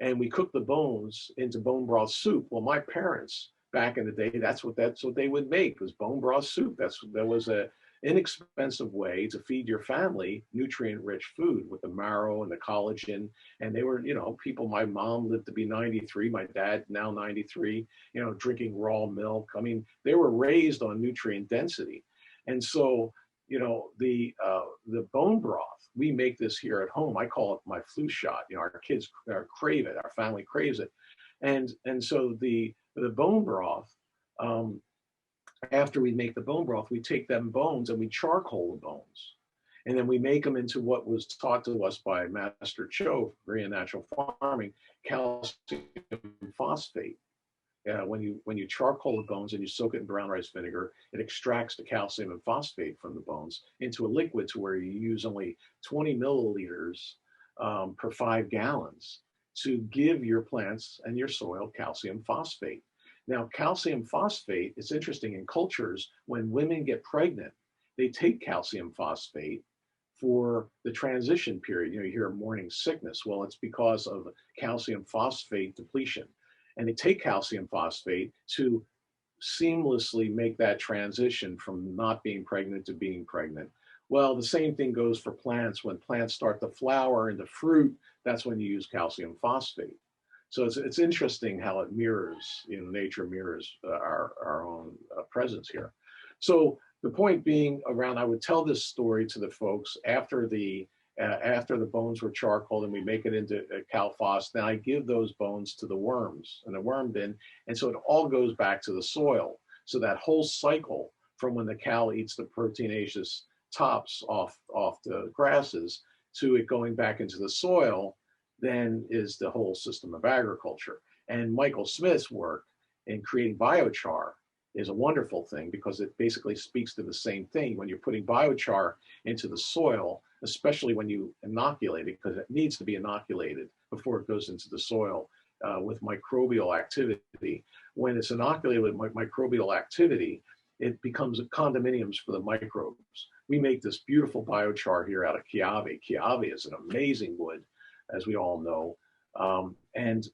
and we cook the bones into bone broth soup. Well, my parents back in the day, that's what they would make, was bone broth soup. That was a inexpensive way to feed your family nutrient-rich food with the marrow and the collagen. And they were, people. My mom lived to be 93. My dad now 93. Drinking raw milk. I mean, they were raised on nutrient density, and so. The bone broth, we make this here at home. I call it my flu shot. Our kids crave it. Our family craves it. And so the bone broth, after we make the bone broth, we take them bones and we charcoal the bones. And then we make them into what was taught to us by Master Cho, Korean natural farming, calcium phosphate. When you charcoal the bones and you soak it in brown rice vinegar, it extracts the calcium and phosphate from the bones into a liquid to where you use only 20 milliliters per 5 gallons to give your plants and your soil calcium phosphate. Now, calcium phosphate, it's interesting in cultures, when women get pregnant, they take calcium phosphate for the transition period. You hear morning sickness. Well, it's because of calcium phosphate depletion. And they take calcium phosphate to seamlessly make that transition from not being pregnant to being pregnant. Well, the same thing goes for plants. When plants start to flower into fruit, that's when you use calcium phosphate. So it's interesting how it mirrors, nature mirrors our own presence here. So the point being around, I would tell this story to the folks after the bones were charcoaled and we make it into calphos. Then I give those bones to the worms and the worm bin. And so it all goes back to the soil. So that whole cycle from when the cow eats the proteinaceous tops off the grasses to it going back into the soil, then is the whole system of agriculture. And Michael Smith's work in creating biochar is a wonderful thing because it basically speaks to the same thing. When you're putting biochar into the soil, especially when you inoculate it, because it needs to be inoculated before it goes into the soil with microbial activity. When it's inoculated with microbial activity, it becomes condominiums for the microbes. We make this beautiful biochar here out of kiawe. Kiawe is an amazing wood, as we all know. And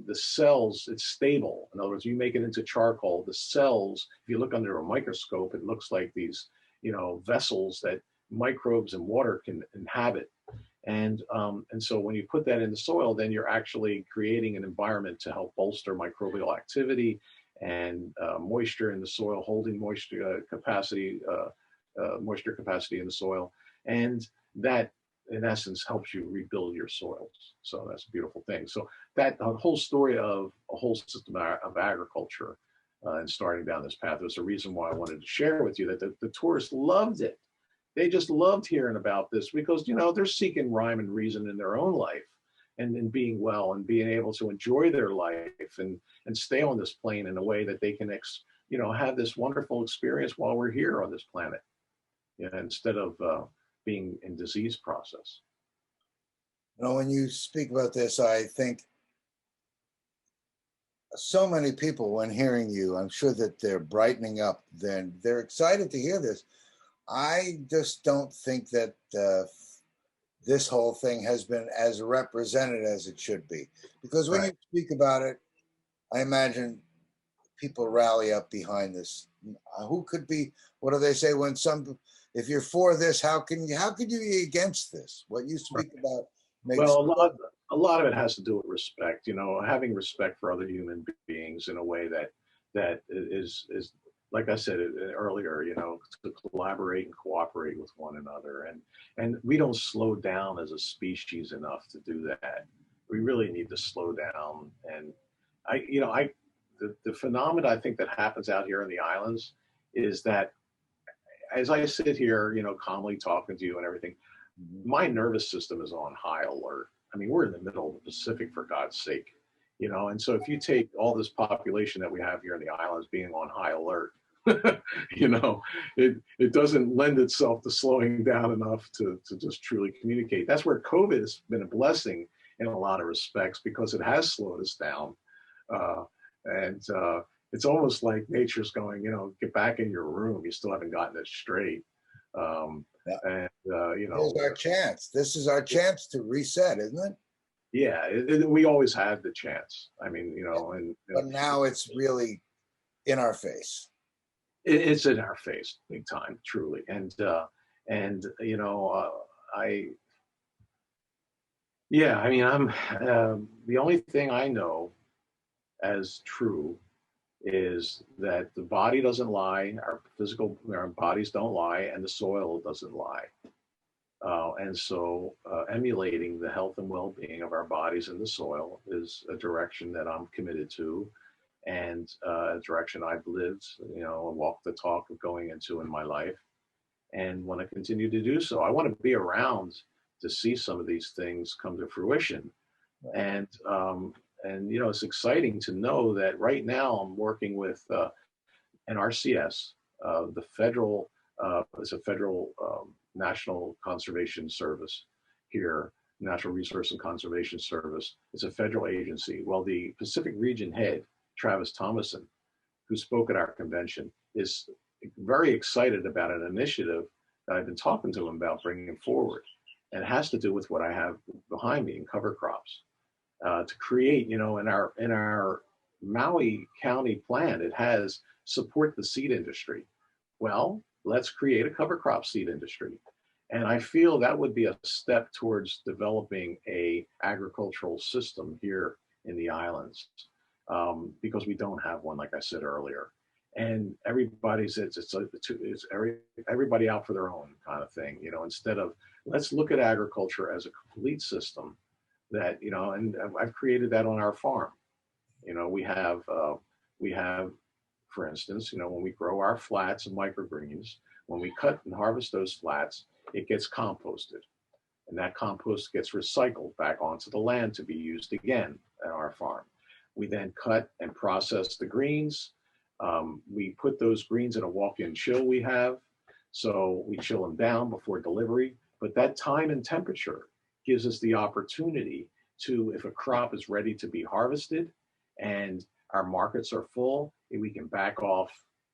the cells, it's stable. In other words, you make it into charcoal, the cells, if you look under a microscope, it looks like these, vessels that microbes and water can inhabit. And so when you put that in the soil, then you're actually creating an environment to help bolster microbial activity and moisture in the soil, holding moisture capacity in the soil, and that in essence helps you rebuild your soils. So that's a beautiful thing. So that whole story of a whole system of agriculture and starting down this path was a reason why I wanted to share with you that the tourists loved it. They just loved hearing about this because, they're seeking rhyme and reason in their own life and being well and being able to enjoy their life and stay on this plane in a way that they can, have this wonderful experience while we're here on this planet, instead of being in disease process. When you speak about this, I think so many people, when hearing you, I'm sure that they're brightening up. Then they're excited to hear this. I just don't think that this whole thing has been as represented as it should be. Because when you speak about it, I imagine people rally up behind this. Who could be? What do they say when if you're for this, how can you be against this? What you speak about makes. Well, a lot of it has to do with respect. Having respect for other human beings in a way that is like I said earlier. To collaborate and cooperate with one another, and we don't slow down as a species enough to do that. We really need to slow down. And the phenomena I think that happens out here in the islands is that as I sit here, calmly talking to you and everything, my nervous system is on high alert. I mean, we're in the middle of the Pacific, for God's sake, and so if you take all this population that we have here in the islands being on high alert, it doesn't lend itself to slowing down enough to just truly communicate. That's where COVID has been a blessing in a lot of respects because it has slowed us down. And it's almost like nature's going, get back in your room. You still haven't gotten it straight. Here's our chance. This is our chance to reset, isn't it? Yeah, we always had the chance. I mean, but now it's really in our face. It's in our face, big time, truly. And I'm the only thing I know as true is that the body doesn't lie, our bodies don't lie, and the soil doesn't lie. And so emulating the health and well-being of our bodies in the soil is a direction that I'm committed to, and a direction I've lived, walked the talk of going into in my life, and want to continue to do so. I want to be around to see some of these things come to fruition. And it's exciting to know that right now I'm working with NRCS, the federal, it's a federal National Conservation Service here, Natural Resource and Conservation Service. It's a federal agency. Well, the Pacific Region head, Travis Thomason, who spoke at our convention, is very excited about an initiative that I've been talking to him about bringing forward. And it has to do with what I have behind me in cover crops. To create, in our Maui County plan, it has support the seed industry. Well, let's create a cover crop seed industry. And I feel that would be a step towards developing a agricultural system here in the islands, because we don't have one, like I said earlier. And everybody's it's everybody out for their own kind of thing, instead of let's look at agriculture as a complete system that, and I've created that on our farm. We have, for instance, when we grow our flats and microgreens, when we cut and harvest those flats, it gets composted. And that compost gets recycled back onto the land to be used again at our farm. We then cut and process the greens. We put those greens in a walk-in chill we have. So we chill them down before delivery. But that time and temperature gives us the opportunity to, if a crop is ready to be harvested and our markets are full, we can back off,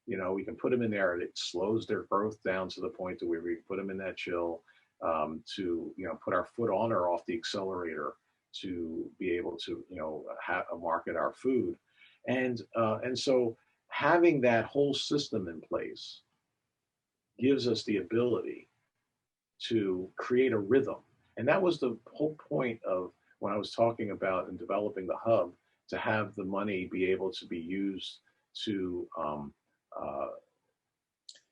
we can put them in there and it slows their growth down to the point to where we put them in that chill, to, put our foot on or off the accelerator to be able to, market our food. And so having that whole system in place gives us the ability to create a rhythm. And that was the whole point of when I was talking about and developing the hub, to have the money be able to be used to uh,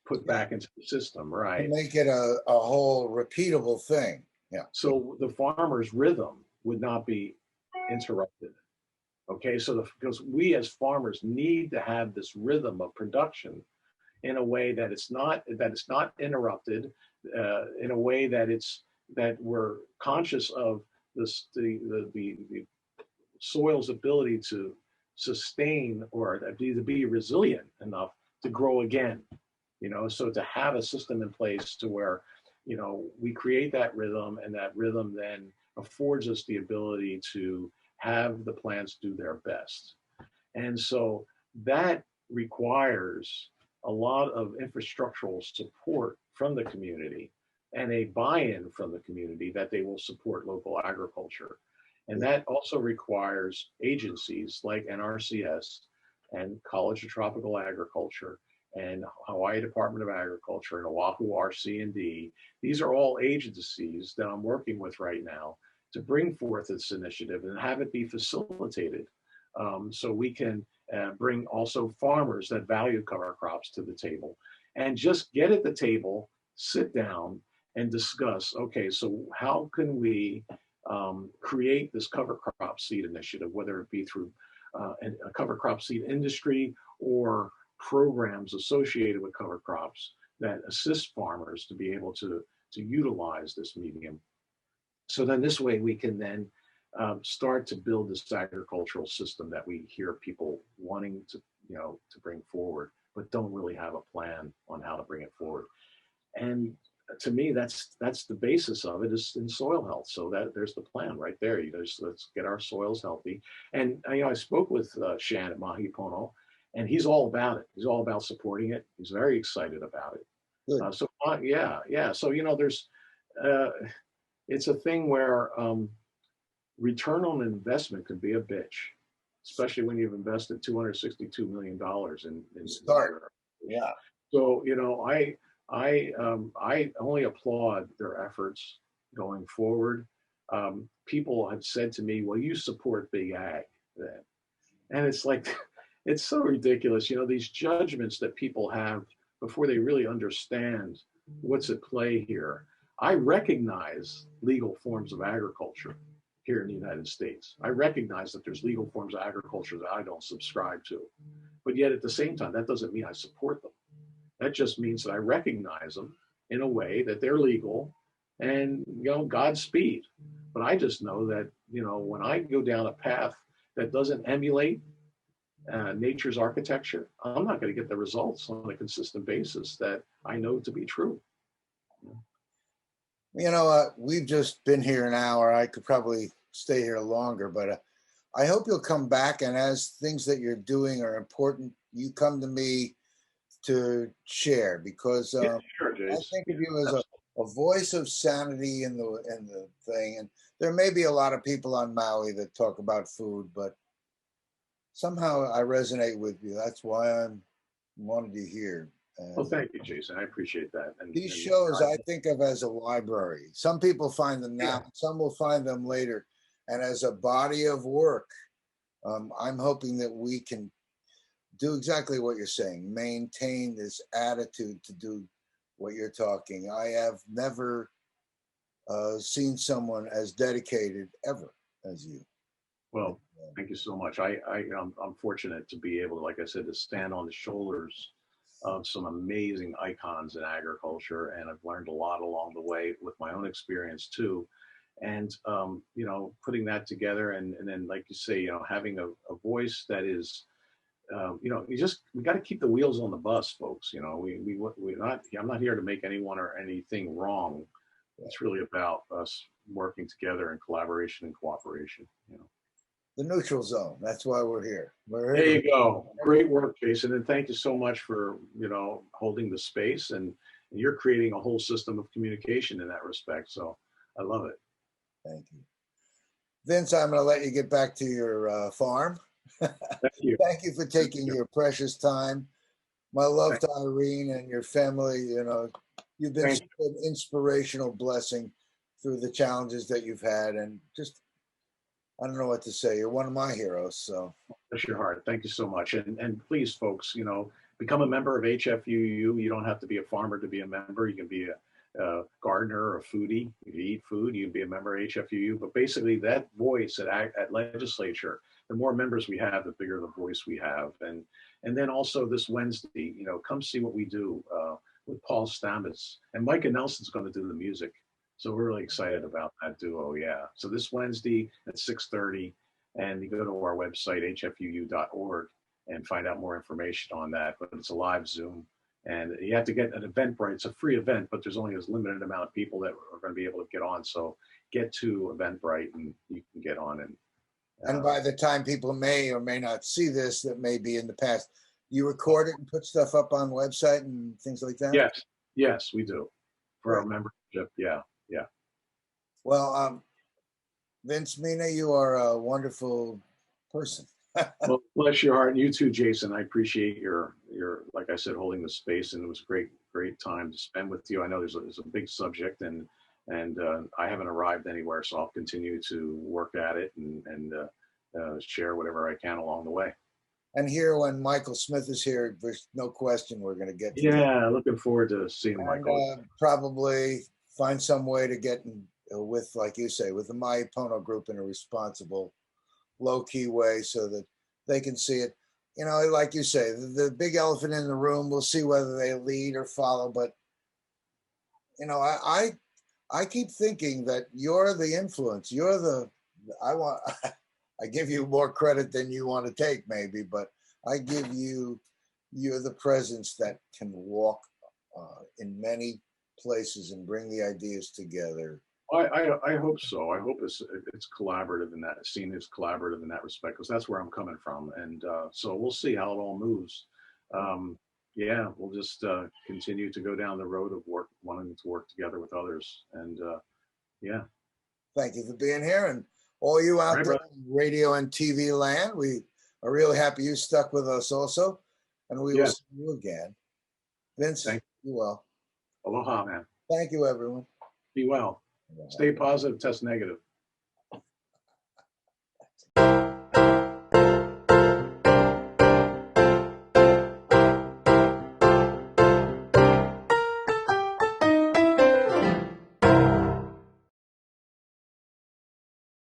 put Yeah. back into the system, To right? make it a whole repeatable thing. Yeah. So the farmer's rhythm would not be interrupted. Okay, so because we as farmers need to have this rhythm of production in a way that it's not interrupted, in a way that we're conscious of the soil's ability to sustain or to be resilient enough to grow again. So to have a system in place to where we create that rhythm, and that rhythm then affords us the ability to have the plants do their best. And so that requires a lot of infrastructural support from the community and a buy-in from the community that they will support local agriculture. And that also requires agencies like NRCS and College of Tropical Agriculture and Hawaii Department of Agriculture and Oahu RC&D. These are all agencies that I'm working with right now to bring forth this initiative and have it be facilitated, so we can bring also farmers that value cover crops to the table, and just get at the table, sit down and discuss, okay, so how can we create this cover crop seed initiative, whether it be through a cover crop seed industry or programs associated with cover crops that assist farmers to be able to utilize this medium. So then this way we can then start to build this agricultural system that we hear people wanting to bring forward, but don't really have a plan on how to bring it forward. And to me, that's the basis of it, is in soil health. So that there's the plan right there. Let's get our soils healthy. And I spoke with Shan at Mahi Pono, and he's all about it. He's all about supporting it. He's very excited about it. Yeah. So there's it's a thing where return on investment can be a bitch, especially when you've invested $262 million in Start. Yeah. So I only applaud their efforts going forward. People have said to me, "Well, you support big ag," then, and it's like, it's so ridiculous. These judgments that people have before they really understand what's at play here. I recognize legal forms of agriculture here in the United States. I recognize that there's legal forms of agriculture that I don't subscribe to, but yet at the same time, that doesn't mean I support them. That just means that I recognize them in a way that they're legal, and Godspeed. But I just know that when I go down a path that doesn't emulate nature's architecture, I'm not going to get the results on a consistent basis that I know to be true. We've just been here an hour. I could probably stay here longer, but I hope you'll come back. And as things that you're doing are important, you come to me to share, because Sure, I think of you as a voice of sanity in the thing. And there may be a lot of people on Maui that talk about food, but somehow I resonate with you. That's why I wanted you here. Well, thank you, Jason. I appreciate that. These shows I think of as a library. Some people find them now, some will find them later. And as a body of work, I'm hoping that we can do exactly what you're saying, maintain this attitude to do what you're talking. I have never seen someone as dedicated ever as you. Well, thank you so much. I'm fortunate to be able to, like I said, to stand on the shoulders of some amazing icons in agriculture, and I've learned a lot along the way with my own experience too. And putting that together, and then, like you say, having a voice that is, we got to keep the wheels on the bus, folks. I'm not here to make anyone or anything wrong. It's really about us working together in collaboration and cooperation. The neutral zone. That's why we're here. There you go. Great work, Jason. And thank you so much for, holding the space, and you're creating a whole system of communication in that respect. So I love it. Thank you. Vince, I'm going to let you get back to your farm. Thank you. Thank you for taking your precious time. My love to Irene and your family. You've been an inspirational blessing through the challenges that you've had, and just, I don't know what to say. You're one of my heroes. So Bless your heart. Thank you so much. And please, folks, become a member of HFUU. You don't have to be a farmer to be a member. You can be a gardener or a foodie. If you eat food, you can be a member of HFUU. But basically, that voice at legislature, the more members we have, the bigger the voice we have. And then also this Wednesday, come see what we do with Paul Stamets. And Micah Nelson's going to do the music. So we're really excited about that duo. Yeah. So this Wednesday at 6:30, and you go to our website, hfuu.org, and find out more information on that. But it's a live Zoom, and you have to get an Eventbrite. It's a free event, but there's only a limited amount of people that are going to be able to get on. So get to Eventbrite, and you can get on. and by the time people may or may not see this, that may be in the past, you record it and put stuff up on the website and things like that? Yes, we do. For our membership, yeah. Well, Vince Mina, you are a wonderful person. Well, bless your heart, and you too, Jason. I appreciate your, like I said, holding the space, and it was a great time to spend with you. I know there's a big subject, and I haven't arrived anywhere, so I'll continue to work at it and share whatever I can along the way. And here, when Michael Smith is here, there's no question we're going to get to Yeah, looking forward to seeing Michael. Probably find some way to get in with, like you say, with the My Pono group in a responsible, low-key way so that they can see it. Like you say, the big elephant in the room, we'll see whether they lead or follow. But, I keep thinking that you're the influence. I give you more credit than you want to take, maybe, but you're the presence that can walk in many places and bring the ideas together. I hope so. I hope it's collaborative in that, seen as collaborative in that respect, because that's where I'm coming from. And so we'll see how it all moves. Yeah, we'll just continue to go down the road of wanting to work together with others. And yeah. Thank you for being here, and all you out there in radio and TV land. We are really happy you stuck with us also, and we will see you again. Vince, be well. Aloha, man. Thank you, everyone. Be well. Stay positive, test negative.